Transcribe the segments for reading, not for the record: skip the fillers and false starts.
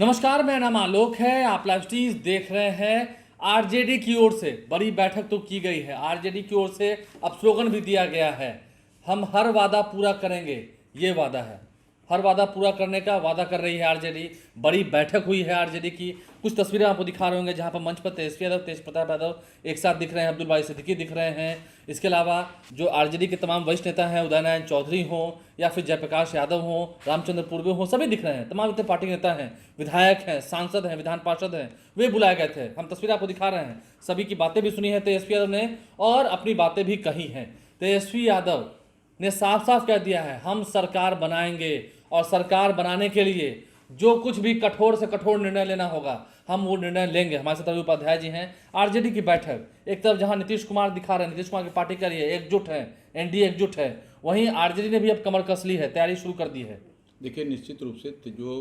नमस्कार, मेरा नाम आलोक है। आप लाइव स्ट्रीम देख रहे हैं। आरजेडी की ओर से बड़ी बैठक तो की गई है। आरजेडी की ओर से अब स्लोगन भी दिया गया है, हम हर वादा पूरा करेंगे। ये वादा है, हर वादा पूरा करने का वादा कर रही है आरजेडी। बड़ी बैठक हुई है आरजेडी की। कुछ तस्वीरें आपको दिखा रहे होंगे जहां पर मंच पर तेजस्वी यादव, तेज प्रताप यादव एक साथ दिख रहे हैं, अब्दुल बारी सिद्दीकी दिख रहे हैं। इसके अलावा जो आरजेडी के तमाम वरिष्ठ नेता हैं, उदय नारायण चौधरी हों या फिर जयप्रकाश यादव हों, रामचंद्र पूर्वे हों, सभी दिख रहे हैं। तमाम इतने पार्टी के नेता हैं, विधायक हैं, सांसद हैं, विधान पार्षद हैं, वे बुलाए गए थे। हम तस्वीर आपको दिखा रहे हैं। सभी की बातें भी सुनी है तेजस्वी यादव ने और अपनी बातें भी कही हैं। तेजस्वी यादव ने साफ साफ कह दिया है, हम सरकार बनाएंगे और सरकार बनाने के लिए जो कुछ भी कठोर से कठोर निर्णय लेना होगा हम वो निर्णय लेंगे। हमारे साथ रवि उपाध्याय जी हैं। आरजेडी की बैठक, एक तरफ जहां नीतीश कुमार दिखा रहे हैं, नीतीश कुमार की पार्टी के लिए एकजुट है, एनडीए एकजुट है, वहीं आरजेडी ने भी अब कमर कस ली है, तैयारी शुरू कर दी है। देखिए, निश्चित रूप से जो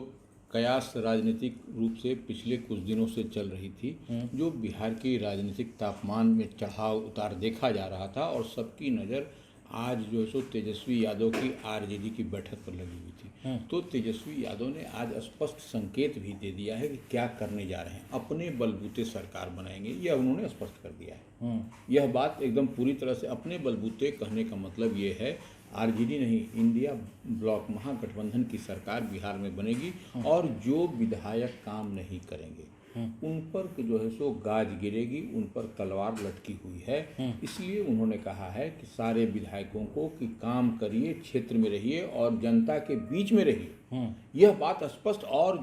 कयास राजनीतिक रूप से पिछले कुछ दिनों से चल रही थी, जो बिहार की राजनीतिक तापमान में चढ़ाव उतार देखा जा रहा था और सबकी नज़र आज जो है सो तेजस्वी यादव की आरजेडी की बैठक पर लगी हुई थी। तो तेजस्वी यादव ने आज स्पष्ट संकेत भी दे दिया है कि क्या करने जा रहे हैं, अपने बलबूते सरकार बनाएंगे, यह उन्होंने स्पष्ट कर दिया है। यह बात एकदम पूरी तरह से अपने बलबूते कहने का मतलब ये है, आरजेडी नहीं, इंडिया ब्लॉक महागठबंधन की सरकार बिहार में बनेगी और जो विधायक काम नहीं करेंगे उन पर जो है सो गाज गिरेगी, उन पर तलवार लटकी हुई है। इसलिए उन्होंने कहा है कि सारे विधायकों को कि काम करिए, क्षेत्र में रहिए और जनता के बीच में रहिए। यह बात स्पष्ट। और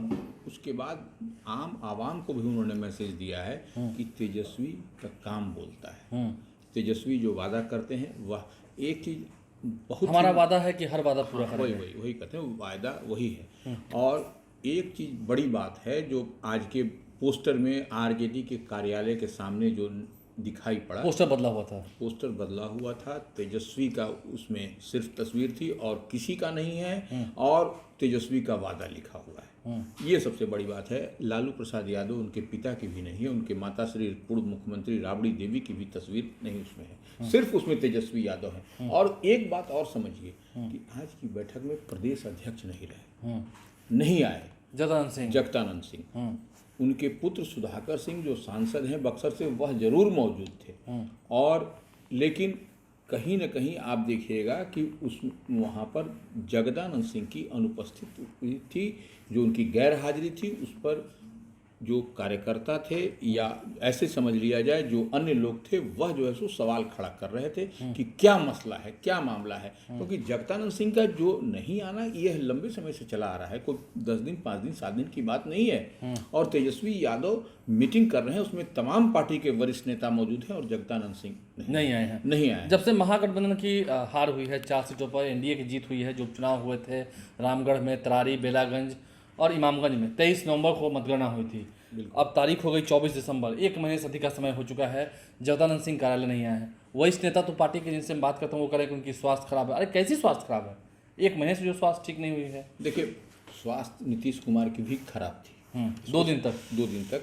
उसके बाद आम आवाम को भी उन्होंने मैसेज दिया है कि तेजस्वी का काम बोलता है। तेजस्वी जो वादा करते हैं वह एक चीज़ बहुत, हमारा वादा है कि हर वादा पूरा करेंगे। वही कहते हैं, वायदा वही है। और एक चीज़ बड़ी बात है जो आज के पोस्टर में आरजेडी के कार्यालय के सामने जो दिखाई पड़ा, पोस्टर बदला हुआ था। पोस्टर बदला हुआ था, तेजस्वी का उसमें सिर्फ तस्वीर थी और किसी का नहीं है, और तेजस्वी का वादा लिखा हुआ है। ये सबसे बड़ी बात है। लालू प्रसाद यादव उनके पिता की भी नहीं है, उनके माता श्री पूर्व मुख्यमंत्री राबड़ी देवी की भी तस्वीर नहीं उसमें है, सिर्फ उसमें तेजस्वी यादव है। और एक बात और समझिए कि आज की बैठक में प्रदेश अध्यक्ष नहीं रहे, नहीं आए जगदानंद सिंह। उनके पुत्र सुधाकर सिंह जो सांसद हैं बक्सर से, वह जरूर मौजूद थे। और लेकिन कहीं न कहीं आप देखिएगा कि उस वहाँ पर जगदानंद सिंह की अनुपस्थिति थी, जो उनकी गैर हाजिरी थी। उस पर जो कार्यकर्ता थे या ऐसे समझ लिया जाए जो अन्य लोग थे, वह जो है सो सवाल खड़ा कर रहे थे कि क्या मसला है, क्या मामला है। क्योंकि जगदानंद सिंह का जो नहीं आना यह लंबे समय से चला आ रहा है, कोई 10 दिन 5 दिन 7 दिन की बात नहीं है। और तेजस्वी यादव मीटिंग कर रहे हैं, उसमें तमाम पार्टी के वरिष्ठ नेता मौजूद हैं और जगदानंद सिंह नहीं आए हैं, नहीं आए। जब से महागठबंधन की हार हुई है, 4 सीटों पर एनडीए की जीत हुई है। जो चुनाव हुए थे रामगढ़ में, तरारी, बेलागंज और इमामगंज में 23 नवंबर को मतगणना हुई थी। अब तारीख हो गई 24 दिसंबर, 1 महीने से अधिक का समय हो चुका है। जगदानंद सिंह कार्यालय नहीं आए हैं। वरिष्ठ नेता तो पार्टी के जिनसे हम बात करते हैं वो करें कि उनकी स्वास्थ्य खराब है। अरे कैसी स्वास्थ्य खराब है? 1 महीने से जो स्वास्थ्य ठीक नहीं हुई है। देखिए, स्वास्थ्य नीतीश कुमार की भी खराब थी। 2 दिन तक,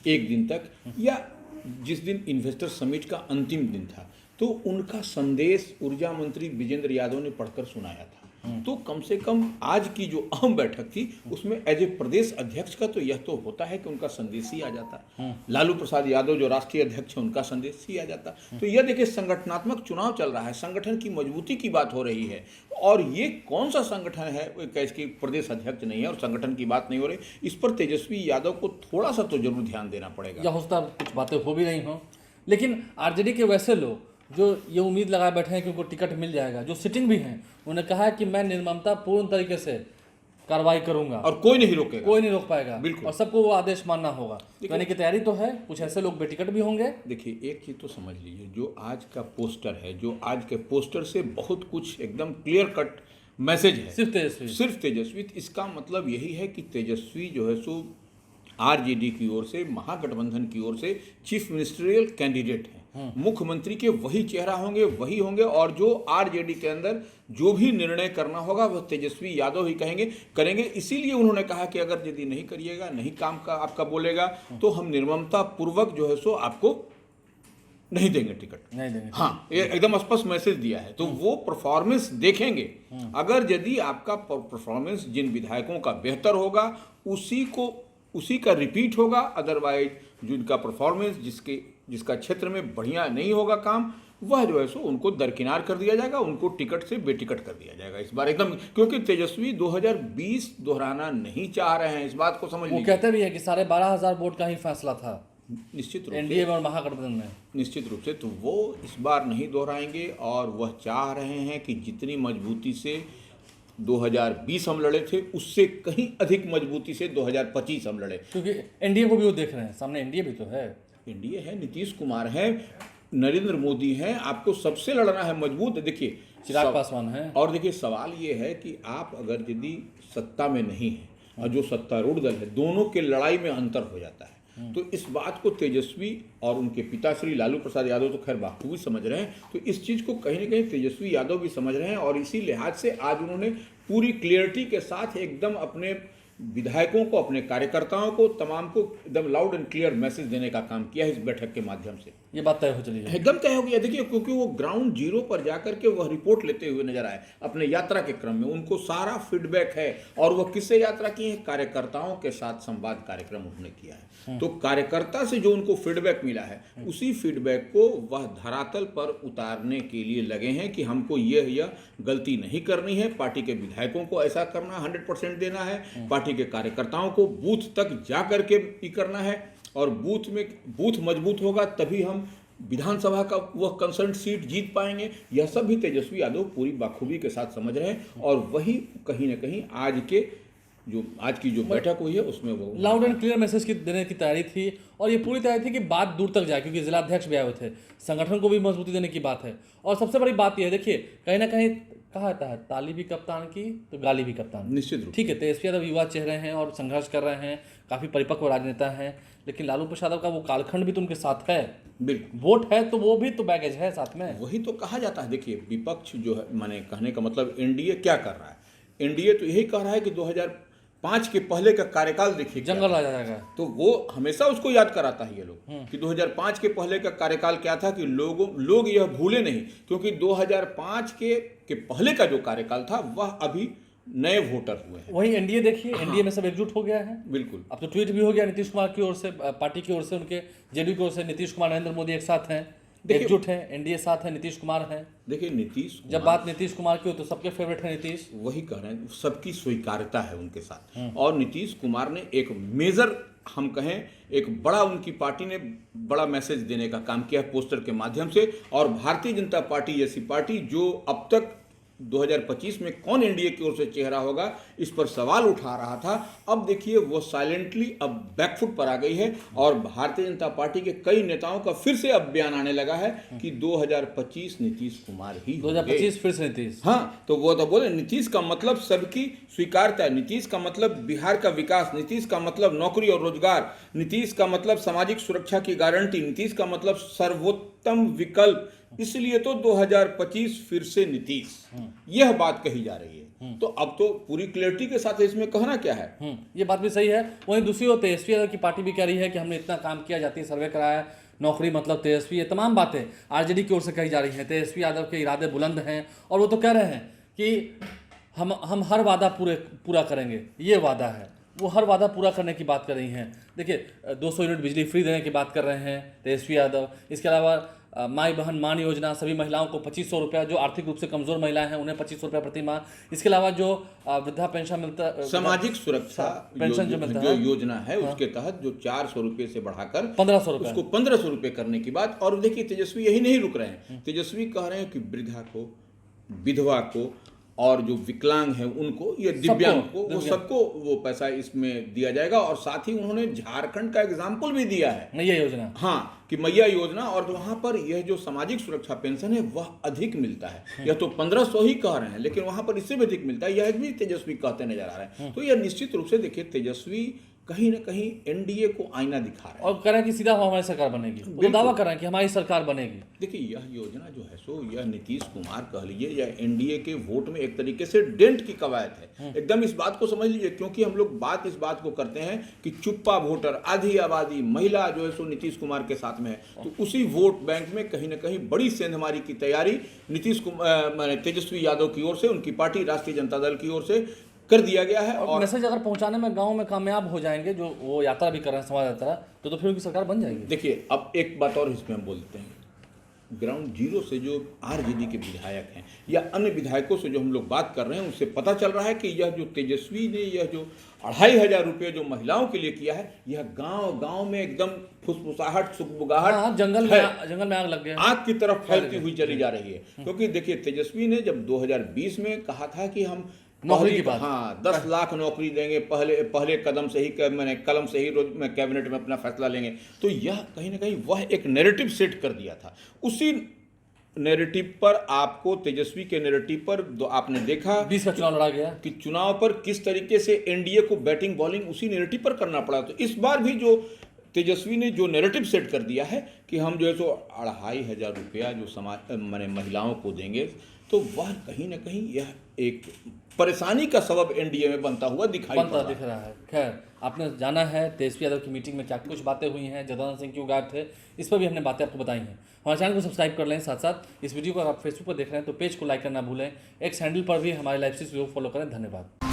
1 दिन तक, या जिस दिन इन्वेस्टर समिट का अंतिम दिन था तो उनका संदेश ऊर्जा मंत्री विजेंद्र यादव ने पढ़कर सुनाया था। तो कम से कम आज की जो अहम बैठक थी उसमें एज ए प्रदेश अध्यक्ष का तो यह तो होता है कि उनका संदेश ही आ जाता। लालू प्रसाद यादव जो राष्ट्रीय अध्यक्ष है उनका संदेश ही आ जाता। तो यह देखिए, संगठनात्मक चुनाव चल रहा है, संगठन की मजबूती की बात हो रही है। और ये कौन सा संगठन है कि प्रदेश अध्यक्ष नहीं है और संगठन की बात नहीं हो रही? इस पर तेजस्वी यादव को थोड़ा सा तो जरूर ध्यान देना पड़ेगा। या हो सकता है कुछ बातें हो भी नहीं हो, लेकिन आरजेडी के वैसे लोग जो ये उम्मीद लगाए बैठे हैं कि उनको टिकट मिल जाएगा, जो सिटिंग भी हैं, उन्होंने कहा है कि मैं निर्ममता पूर्ण तरीके से कार्रवाई करूंगा और कोई नहीं रोकेगा, कोई नहीं रोक पाएगा, बिल्कुल, और सबको वो आदेश मानना होगा। यानी कि तैयारी तो है, कुछ ऐसे लोग बेटिकट भी होंगे। देखिए, एक चीज़ तो समझ लीजिए, जो आज का पोस्टर है, जो आज के पोस्टर से बहुत कुछ एकदम क्लियर कट मैसेज है, सिर्फ तेजस्वी। इसका मतलब यही है कि तेजस्वी जो है सो आरजेडी की ओर से, महागठबंधन की ओर से चीफ मिनिस्टरियल कैंडिडेट हैं। मुख्यमंत्री के वही चेहरा होंगे, वही होंगे, और जो आरजेडी के अंदर जो भी निर्णय करना होगा वह तेजस्वी यादव ही करेंगे। इसीलिए उन्होंने कहा कि अगर यदि नहीं करिएगा, नहीं काम का आपका बोलेगा, तो हम निर्ममता पूर्वक जो है सो आपको नहीं देंगे टिकट, नहीं देंगे। हाँ, ये एकदम स्पष्ट मैसेज दिया है। तो वो परफॉर्मेंस देखेंगे। अगर यदि आपका परफॉर्मेंस जिन विधायकों का बेहतर होगा उसी को उसी का रिपीट होगा। अदरवाइज जो इनका परफॉर्मेंस जिसका क्षेत्र में बढ़िया नहीं होगा काम, वह जो है सो उनको दरकिनार कर दिया जाएगा, उनको टिकट से बेटिकट कर दिया जाएगा इस बार एकदम। क्योंकि तेजस्वी 2020 दोहराना नहीं चाह रहे हैं, इस बात को समझ वो लीजिए। कहते भी है कि 12,500 वोट का ही फैसला था निश्चित रूप एनडीए में और महागठबंधन में। निश्चित रूप से तो वो इस बार नहीं दोहराएंगे और वह चाह रहे हैं कि जितनी मजबूती से 2020 हम लड़े थे, उससे कहीं अधिक मजबूती से 2025 हम लड़े। क्योंकि एनडीए को भी वो देख रहे हैं, सामने एनडीए भी तो है। एनडीए है, नीतीश कुमार है, नरेंद्र मोदी हैं, आपको सबसे लड़ना है मजबूत। देखिए चिराग पासवान है। और देखिए सवाल ये है कि आप अगर यदि सत्ता में नहीं है और जो सत्तारूढ़ दल है, दोनों के लड़ाई में अंतर हो जाता है। तो इस बात को तेजस्वी और उनके पिता श्री लालू प्रसाद यादव तो खैर बाखूबी समझ रहे हैं, तो इस चीज़ को कहीं ना कहीं तेजस्वी यादव भी समझ रहे हैं। और इसी लिहाज से आज उन्होंने पूरी क्लियरिटी के साथ एकदम अपने विधायकों को, अपने कार्यकर्ताओं को, तमाम को एकदम लाउड एंड क्लियर मैसेज देने का काम किया है इस बैठक के माध्यम से। ये बात तय हो चली है, एकदम तय हो गया। देखिए क्योंकि वो ग्राउंड जीरो पर जाकर के वह रिपोर्ट लेते हुए नजर आए अपने यात्रा के क्रम में, उनको सारा फीडबैक है। और वह किससे यात्रा की है? कार्यकर्ताओं के साथ संवाद कार्यक्रम उन्होंने किया है। तो कार्यकर्ता से जो उनको फीडबैक मिला है, उसी फीडबैक को वह धरातल पर उतारने के लिए लगे हैं कि हमको यह गलती नहीं करनी है, पार्टी के विधायकों को ऐसा करना 100% देना है, पार्टी के कार्यकर्ताओं को बूथ तक जा करके ही करना है। और बूथ मजबूत होगा तभी हम विधानसभा का वह कंसर्न सीट जीत पाएंगे। यह सब भी तेजस्वी यादव पूरी बाखूबी के साथ समझ रहे हैं। और वही कहीं ना कहीं आज की जो बैठक हुई है उसमें वो लाउड एंड क्लियर मैसेज की देने की तैयारी थी। और ये पूरी तैयारी थी कि बात दूर तक जाए, क्योंकि जिलाध्यक्ष भी आए हुए थे, संगठन को भी मजबूती देने की बात है। और सबसे बड़ी बात यह है, देखिए कहीं ना कहीं कहा जाता है ताली भी कप्तान की तो गाली भी कप्तान। निश्चित रूप ठीक है, तेजस्वी यादव युवा चेहरे हैं और संघर्ष कर रहे हैं, काफ़ी परिपक्व राजनेता हैं, लेकिन लालू प्रसाद यादव का वो कालखंड भी तो उनके साथ है। बिल्कुल वोट है तो वो भी तो बैगेज है साथ में। वही तो कहा जाता है। देखिए विपक्ष जो है, माने कहने का मतलब एनडीए क्या कर रहा है? एनडीए तो यही कह रहा है कि 2005 के पहले का कार्यकाल देखिए जंगल आ जाएगा। तो वो हमेशा उसको याद कराता है ये लोग कि 2005 के पहले का कार्यकाल क्या था, कि लोग यह भूले नहीं। क्योंकि 2005 के पहले का जो कार्यकाल था वह अभी नए वोटर हुए हैं। वही एनडीए देखिए, एनडीए में सब एकजुट हो गया है। बिल्कुल। अब तो ट्वीट भी हो गया नीतीश कुमार की ओर से, पार्टी की ओर से, उनके जेडीयू की ओर से, नीतीश कुमार नरेंद्र मोदी एक साथ हैं, एकजुट हैं, एनडीए साथ है, नीतीश कुमार हैं। देखिए नीतीश जब बात नीतीश कुमार की हो तो सबके फेवरेट है नीतीश। वही कह रहे हैं, सबकी स्वीकार्यता है उनके साथ। और नीतीश कुमार ने एक मेजर, हम कहें एक बड़ा, उनकी पार्टी ने बड़ा मैसेज देने का काम किया पोस्टर के माध्यम से। और भारतीय जनता पार्टी जैसी पार्टी जो अब तक 2025 में कौन एनडीए की ओर से चेहरा होगा इस पर सवाल उठा रहा था, अब देखिए वो साइलेंटली अब बैकफुट पर आ गई है। और भारतीय जनता पार्टी के कई नेताओं का फिर से अब बयान आने लगा है कि 2025 नीतीश कुमार ही 2025 फिर से नीतीश। हाँ, तो वो तो बोले नीतीश का मतलब सबकी स्वीकार्यता है, नीतीश का मतलब बिहार का विकास, नीतीश का मतलब नौकरी और रोजगार, नीतीश का मतलब सामाजिक सुरक्षा की गारंटी, नीतीश का मतलब सर्वोत्तम विकल्प। इसलिए तो 2025 फिर से नीतीश, यह बात कही जा रही है। तो अब तो पूरी क्लियरिटी के साथ इसमें कहना क्या है। ये बात भी सही है। वहीं दूसरी ओर तेजस्वी यादव की पार्टी भी कह रही है कि हमने इतना काम किया, जातीय सर्वे कराया, नौकरी मतलब तेजस्वी, ये तमाम बातें आरजेडी की ओर से कही जा रही हैं। तेजस्वी यादव के इरादे बुलंद हैं और वो तो कह रहे हैं कि हम हर वादा पूरा करेंगे, ये वादा है। वो हर वादा पूरा करने की बात कर रही हैं। देखिए 200 यूनिट बिजली फ्री देने की बात कर रहे हैं तेजस्वी यादव। इसके अलावा माई बहन मान योजना, सभी महिलाओं को 2500 रुपया, जो आर्थिक रूप से कमजोर महिलाएं हैं उन्हें 2500 रुपया प्रति माह। इसके अलावा जो वृद्धा पेंशन मिलता, सामाजिक सुरक्षा पेंशन जो मिलता है, योजना है, उसके तहत जो 400 रुपये से बढ़ाकर 1500 रुपये, उसको 1500 रुपये करने की बात। और देखिए तेजस्वी यही नहीं रुक रहे हैं, तेजस्वी कह रहे हैं कि वृद्धा को, विधवा को और जो विकलांग है उनको, ये दिव्यांग को, वो सबको वो पैसा इसमें दिया जाएगा। और साथ ही उन्होंने झारखंड का एग्जाम्पल भी दिया है, मैया योजना। हाँ, कि मैया योजना। और वहां पर यह जो सामाजिक सुरक्षा पेंशन है वह अधिक मिलता है। यह तो 1500 ही कह रहे हैं, लेकिन वहां पर इससे भी अधिक मिलता है, यह भी तेजस्वी कहते नजर आ रहे हैं। तो यह निश्चित रूप से देखिए तेजस्वी कहीं ना कहीं एनडीए को आईना दिखा रहे हैं और कह रहे हैं कि सीधा हमारी सरकार बनेगी। वो दावा कर रहे हैं कि हमारी सरकार बनेगी। देखिए यह योजना जो है सो, यह नीतीश कुमार कह लीजिए या एनडीए के वोट में एक तरीके से डेंट की कवायद है। एकदम इस बात को समझ लीजिए, क्योंकि हम लोग इस बात को करते हैं कि चुप्पा वोटर, आधी आबादी, महिला जो है सो नीतीश कुमार के साथ में है। तो उसी वोट बैंक में कहीं ना कहीं बड़ी सेंधमारी की तैयारी नीतीश कुमार, तेजस्वी यादव की ओर से, उनकी पार्टी राष्ट्रीय जनता दल की ओर से कर दिया गया है। और मैसेज अगर पहुंचाने में गांव में कामयाब हो जाएंगे, जो वो यात्रा भी कर रहे हैं, समाज यात्रा, तो फिर उनकी सरकार बन जाएगी। देखिए, अब एक बात और इसमें हम बोलते हैं, ग्राउंड जीरो से जो आरजेडी के विधायक हैं या अन्य विधायकों से जो हम लोग बात कर रहे हैं, उससे पता चल रहा है कि यह जो तेजस्वी ने यह जो 2500 रुपये जो महिलाओं के लिए किया है, यह गांव गांव में एकदम फुसफुसाहट, सुगबुगाहट, हाँ, जंगल में आग लग गया, आग की तरफ फैलती हुई चली जा रही है। क्योंकि देखिए, तेजस्वी ने जब 2020 में कहा था कि हम नौकरी की बात, 10 लाख नौकरी देंगे, पहले कदम से ही मैंने कलम से ही रोज में कैबिनेट में अपना फैसला लेंगे, तो यह कहीं ना कहीं वह एक नैरेटिव सेट कर दिया था। उसी नैरेटिव पर आपको, तेजस्वी के नैरेटिव पर आपने देखा 20 का चुनाव लड़ा गया कि चुनाव पर किस तरीके से एनडीए को बैटिंग बॉलिंग उसी नैरेटिव पर करना पड़ा। तो इस बार भी जो तेजस्वी ने जो नैरेटिव सेट कर दिया है कि हम जो है सो 2500 रुपया जो समाज माने महिलाओं को देंगे, तो वह कहीं ना कहीं यह एक परेशानी का सबब एनडीए में बनता हुआ दिख रहा है। खैर, आपने जाना है तेजस्वी यादव की मीटिंग में क्या कुछ बातें हुई हैं, जगदानंद सिंह क्यों गायब थे, इस पर भी हमने बातें आपको बताई हैं। हमारे चैनल को सब्सक्राइब कर लें, साथ साथ इस वीडियो को अगर आप फेसबुक पर देख रहे हैं तो पेज को लाइक करना भूलें, एक्स हैंडल पर भी हमारे लाइव स्ट्रीम को फॉलो करें। धन्यवाद।